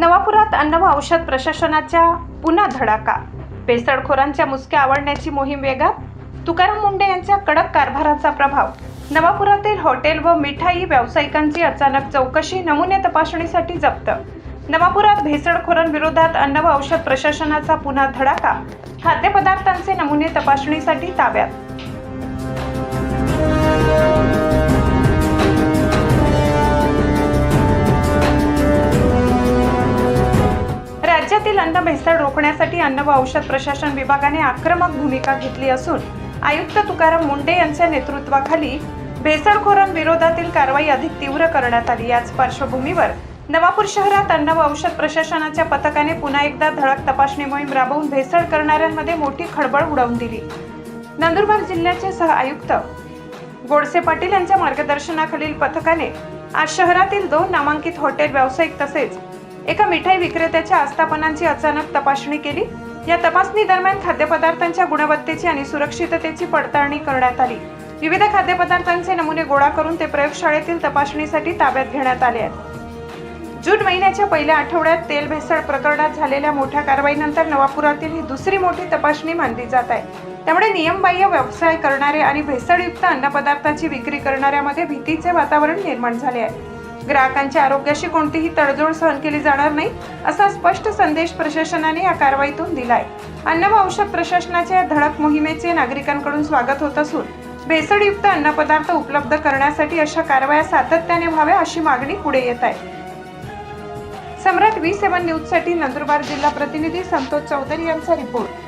नवापुरात अन्न व औषध प्रशासनाच्या पुन्हा धडाका. भेसळखोरांच्या मुसक्या आवळण्याची मोहीम वेगात. तुकाराम मुंढे यांच्या कडक कारभाराचा प्रभाव. नवापुरातील हॉटेल व मिठाई व्यावसायिकांची अचानक चौकशी, नमुने तपासणीसाठी जप्त. नवापुरात भेसळखोरांविरोधात अन्न व औषध प्रशासनाचा पुन्हा धडाका. खाद्यपदार्थांचे नमुने तपासणीसाठी ताब्यात. राज्यातील अन्न भेसळ रोखण्यासाठी अन्न व औषध प्रशासन विभागाने आक्रमक भूमिका घेतली असून आयुक्त तुकाराम मुंढे यांच्या नेतृत्वाखाली भेसळखोरांविरोधातील कारवाई अधिक तीव्र करण्यात आली. याच पार्श्वभूमीवर नवापूर शहरात अन्न व औषध प्रशासनाच्या पथकाने पुन्हा एकदा धडक तपासणी मोहीम राबवून भेसळ करणाऱ्यांमध्ये मोठी खळबळ उडवून दिली. नंदुरबार जिल्ह्याचे सह आयुक्त गोडसे पाटील यांच्या मार्गदर्शनाखालील पथकाने आज शहरातील 2 नामांकित हॉटेल व्यावसायिक तसेच एका मिठाई विक्रेत्याच्या आस्थापनांची अचानक तपासणी केली. या तपासणी दरम्यान खाद्यपदार्थांच्या गुणवत्तेची आणि सुरक्षिततेची पडताळणी करण्यात आली. विविध खाद्यपदार्थांचे नमुने गोळा करून ते प्रयोगशाळेतील तपासणीसाठी ताब्यात घेण्यात आले आहेत. जून महिन्याच्या पहिल्या आठवड्यात तेल भेसळ प्रकरणात झालेल्या मोठ्या कारवाईनंतर नवापुरातील ही दुसरी मोठी तपासणी मानली जात आहे. त्यामुळे नियमबाह्य व्यवसाय करणारे आणि भेसळयुक्त अन्नपदार्थाची विक्री करणाऱ्यामध्ये भीतीचे वातावरण निर्माण झाले आहे. ग्राहकांच्या आरोग्याशी कोणतीही तडजोड सहन केली जाणार नाही असा स्पष्ट संदेश प्रशासनाने या कारवाईतून दिलाय. अन्न व औषध प्रशासनाच्या या धडक मोहिमेचे नागरिकांकडून स्वागत होत असून भेसळयुक्त अन्नपदार्थ उपलब्ध करण्यासाठी अशा कारवाया सातत्याने व्हाव्या अशी मागणी पुढे येत आहे. सम्राट V7 न्यूज साठी नंदुरबार जिल्हा प्रतिनिधी संतोष चौधरी यांचा रिपोर्ट.